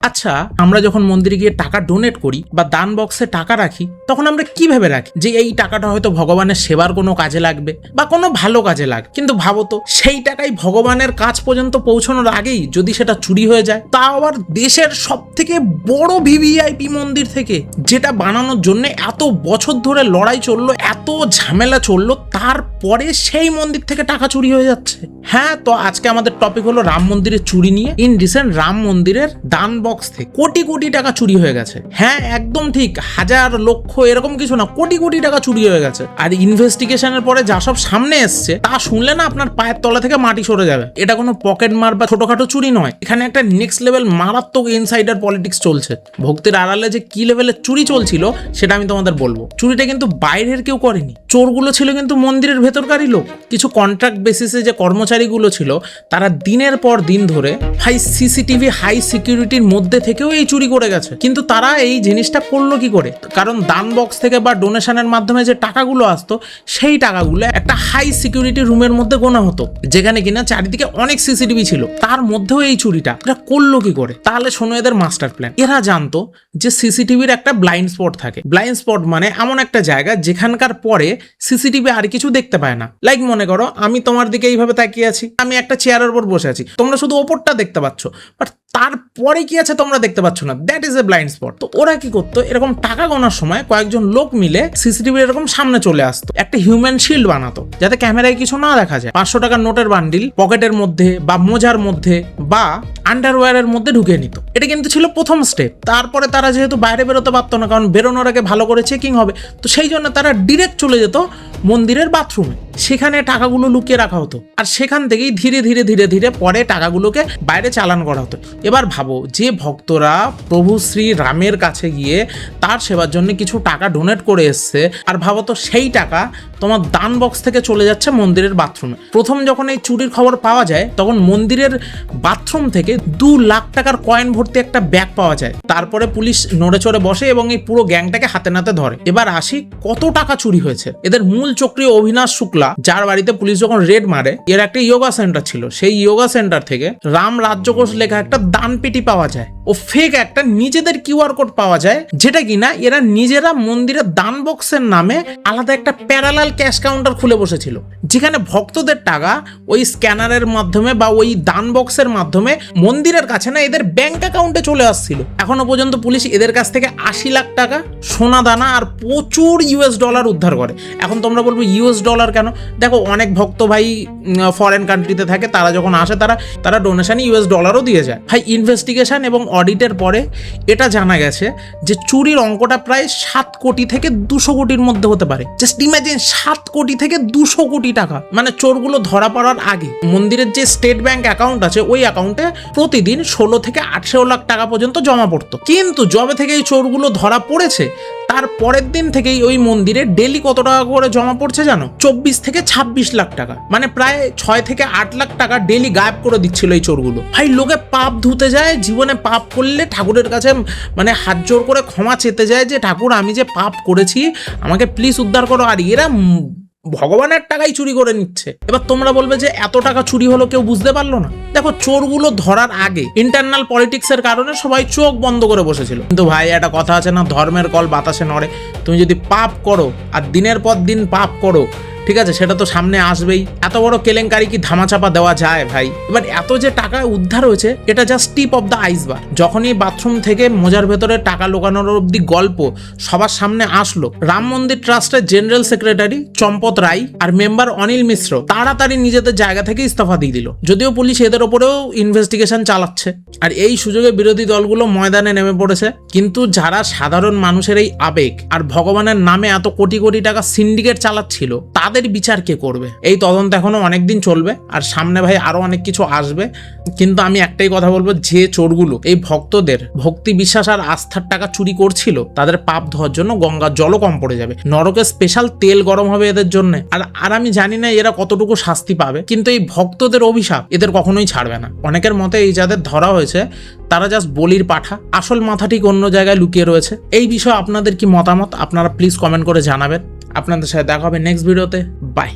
আচ্ছা, আমরা যখন মন্দিরে গিয়ে টাকা ডোনেট করি বা দান বক্সে টাকা রাখি, তখন আমরা কি ভেবে রাখি যে এই টাকাটা হয়তো ভগবানের সেবার কোনো কাজে লাগবে বা কোনো ভালো কাজে লাগবে। কিন্তু ভাবো তো, সেই টাকাই ভগবানের কাজ পর্যন্ত পৌঁছানোর আগেই যদি সেটা চুরি হয়ে যায়, তা আবার দেশের সব থেকে বড় ভিভিআইপি মন্দির থেকে, যেটা বানানোর জন্য এত বছর ধরে লড়াই চললো, এত ঝামেলা চললো, তারপরে সেই মন্দির থেকে টাকা চুরি হয়ে যাচ্ছে। হ্যাঁ, তো আজকে আমাদের টপিক হলো রাম মন্দিরের চুরি নিয়ে। ইন রিসেন্ট রাম মন্দিরের দান বক্স থেকে কোটি কোটি টাকা চুরি হয়ে গেছে। হ্যাঁ, একদম ঠিক, হাজার লক্ষ এরকম কিছু না, কোটি কোটি টাকা চুরি হয়ে গেছে। আর ইনভেস্টিগেশনের পরে যা সব সামনে এসছে, তা শুনলে না আপনার পায়ের তলা থেকে মাটি সরে যাবে। এটা কোনো পকেট মার বা ছোটখাটো চুরি নয়, এখানে একটা নেক্সট লেভেল মারাত্মক ইনসাইডার পলিটিক্স চলছে। ভক্তির আড়ালে যে কি লেভেলের চুরি চলছিল সেটা আমি তোমাদের বলবো। চুরিটা কিন্তু বাইরের কেউ করেনি, চোরগুলো ছিল কিন্তু মন্দিরের ভেতরকারই লোক। কিছু কন্ট্রাক্ট বেসিসে যে কর্মচারীগুলো ছিল, তারা দিনের পর দিন ধরে সিসিটিভি হাই সিকিউরিটির মধ্যে থেকেও এই চুরি করে গেছে। কিন্তু তারা এই জিনিসটা করলো কি করে? কারণ দান বক্স থেকে বা ডোনেশনের মাধ্যমে যে টাকাগুলো আসতো, সেই টাকাগুলো একটা হাই সিকিউরিটি রুমের মধ্যে গোনা হতো, যেখানে কিনা চারিদিকে অনেক সিসিটিভি ছিল। তার মধ্যেও এই চুরিটা এরা করলো কি করে? তাহলে শোনো এদের মাস্টার প্ল্যান। এরা জানতো যে সিসিটিভির একটা ব্লাইন্ড স্পট থাকে। ব্লাইন্ড স্পট মানে এমন একটা জায়গা যেখানকার পরে সিসিটিভি আর কিছু দেখতে পায় না। লাইক মনে করো আমি তোমার দিকে এইভাবে তাকিয়ে আছি, আমি একটা চেয়ারের উপর বসে আছি, তোমরা শুধু ওপরটা দেখতে পাচ্ছ, বাট তারপরে কি আছে তোমরা দেখতে পাচ্ছ না। That is a blind spot. তো ওরা কি করতো, এরকম টাকা গোনার সময় কয়েকজন লোক মিলে সিসিটিভির এরকম সামনে চলে আসতো, একটা হিউম্যান শিল্ড বানাতো যাতে ক্যামেরায় কিছু না দেখা যায়। 500 টাকার নোটের বান্ডিল পকেটের মধ্যে বা মোজার মধ্যে বা আন্ডারওয়্যারের মধ্যে ঢুকিয়ে নিত। এটা কিন্তু ছিল প্রথম স্টেপ। তারপরে তারা যেহেতু বাইরে বেরোতে পারতো না, কারণ বেরোনোর আগে ভালো করে চেকিং হবে, তো সেই জন্য তারা ডিরেক্ট চলে যেত মন্দিরের বাথরুমে। সেখানে টাকাগুলো লুকিয়ে রাখা হতো, আর সেখান থেকেই ধীরে ধীরে ধীরে ধীরে পরে টাকাগুলোকে বাইরে চালান করা হতো। এবার ভাবো, যে ভক্তরা প্রভু শ্রী রামের কাছে গিয়ে তার সেবার জন্য কিছু টাকা ডোনেট করে এসছে, আর ভাবো তো সেই টাকা তোমার দান বক্স থেকে চলে যাচ্ছে মন্দিরের বাথরুমে। প্রথম যখন এই চুরির খবর পাওয়া যায়, তখন মন্দিরের বাথরুম থেকে 2 লাখ টাকার কয়েন ভর্তি একটা ব্যাগ পাওয়া যায়। তারপরে পুলিশ নড়ে চড়ে বসে এবং এই পুরো গ্যাংটাকে হাতে নাতে ধরে। এবার আসি কত টাকা চুরি হয়েছে। এদের মূল চক্রী অভিনাশ শুক্লা, যার বাড়িতে পুলিশ যখন রেড মারে, এর একটা ইয়োগা সেন্টার ছিল। সেই ইয়োগা সেন্টার থেকে রাম রাজ্যকোষ লেখা একটা দান পেটি পাওয়া যায় ও ফেক একটা নিজেদের কিউআর কোড পাওয়া যায়, যেটা কিনা এরা নিজেরা মন্দিরের দান বক্সের নামে আলাদা একটা প্যারালাল ক্যাশ কাউন্টার খুলে বসেছিল, যেখানে ভক্তদের টাকা ওই স্ক্যানারের মাধ্যমে বা ওই দান বক্সের মাধ্যমে মন্দিরের কাছে না, এদের ব্যাংক অ্যাকাউন্টে চলে আসছিল। এখনো পর্যন্ত পুলিশ এদের কাছ থেকে 80 লাখ টাকা, সোনা দানা আর প্রচুর ইউএস ডলার উদ্ধার করে। এখন তোমরা বলবো ইউএস ডলার কেন? দেখো, অনেক ভক্ত ভাই ফরেন কান্ট্রিতে থাকে, তারা যখন আসে তারা ডোনেশনে ইউএস ডলারও দিয়ে যায়। ভাই, ইনভেস্টিগেশন এবং অডিটের পরে এটা জানা গেছে যে চুরির অঙ্কটা প্রায় 7 কোটি থেকে 200 কোটির মধ্যে হতে পারে। জাস্ট ইমাজিন, 7 কোটি থেকে 200 কোটি টাকা। মানে চোরগুলো ধরা পড়ার আগে মন্দিরের যে স্টেট ব্যাংক অ্যাকাউন্ট আছে, ওই অ্যাকাউন্টে প্রতিদিন 16 থেকে 18 লাখ টাকা পর্যন্ত জমা পড়তো। কিন্তু যবে থেকে এই চোরগুলো ধরা পড়েছে, তার পরের দিন থেকেই ওই মন্দিরে ডেলি কত টাকা করে জমা পড়ছে জানো? 24 থেকে 26 লাখ টাকা। মানে প্রায় 6 থেকে 8 লাখ টাকা ডেলি গায়েব করে দিচ্ছিল এই চোরগুলো। ভাই, লোকে পাপ ধুতে যায়, জীবনে পাপ করলে ঠাকুরের কাছে মানে হাত জোর করে ক্ষমা চেতে যায় যে ঠাকুর, আমি যে পাপ করেছি, আমাকে প্লিজ উদ্ধার করো। আর এরা ভগবানের টাকাই চুরি করে নিচ্ছে। এবার তোমরা বলবে যে এত টাকা চুরি হলো, কেউ বুঝতে পারলো না? দেখো, চোরগুলো ধরার আগে ইন্টারনাল পলিটিক্সের কারণে সবাই চোখ বন্ধ করে বসেছিল। কিন্তু ভাই, একটা কথা আছে না, ধর্মের কল বাতাসে নড়ে। তুমি যদি পাপ করো আর দিনের পর দিন পাপ করো, ঠিক আছে, সেটা তো সামনে আসবেই। এত বড় কেলেঙ্কারি কি ধামাচাপা দেওয়া যায় ভাই? এবার এত যে টাকা উদ্ধার হয়েছে, এটা just tip of the iceberg. যখনই বাথরুম থেকে মোজার ভেতরে টাকা লুকানোর অব্দি গল্প সবার সামনে আসলো, রাম মন্দির ট্রাস্টের জেনারেল সেক্রেটারি চম্পত রায় আর মেম্বার অনিল মিশ্র তাড়াতাড়ি নিজেদের জায়গা থেকে ইস্তফা দিয়ে দিল। যদিও পুলিশ এদের ওপরেও ইনভেস্টিগেশন চালাচ্ছে, আর এই সুযোগে বিরোধী দলগুলো ময়দানে নেমে পড়েছে। কিন্তু যারা সাধারণ মানুষের এই আবেগ আর ভগবানের নামে এত কোটি কোটি টাকা সিন্ডিকেট চালাচ্ছিল, তাদের বিচার কে করবে? এই তদন্ত এখনো অনেকদিন চলবে, আর সামনে ভাই আরো অনেক কিছু আসবে। কিন্তু আমি একটাই কথা বলবো, যে চোরগুলো এই ভক্তদের ভক্তি বিশ্বাস আর আস্থার টাকা চুরি করছিল, তাদের পাপ ধোয়ার জন্য গঙ্গার জলও কম পড়ে যাবে। নরকে স্পেশাল তেল গরম হবে এদের জন্য। আর আমি জানি না এরা কতটুকু শাস্তি পাবে, কিন্তু এই ভক্তদের অভিশাপ এদের কখনোই ছাড়বে না। অনেকের মতে এই যাদের ধরা হয়েছে, তারা জাস্ট বলির পাঠা, আসল মাথা ঠিক অন্য জায়গায় লুকিয়ে রয়েছে। এই বিষয়ে আপনাদের কি মতামত? আপনারা প্লিজ কমেন্ট করে জানাবেন। আপনাদের সাথে দেখা হবে নেক্সট ভিডিওতে। বাই।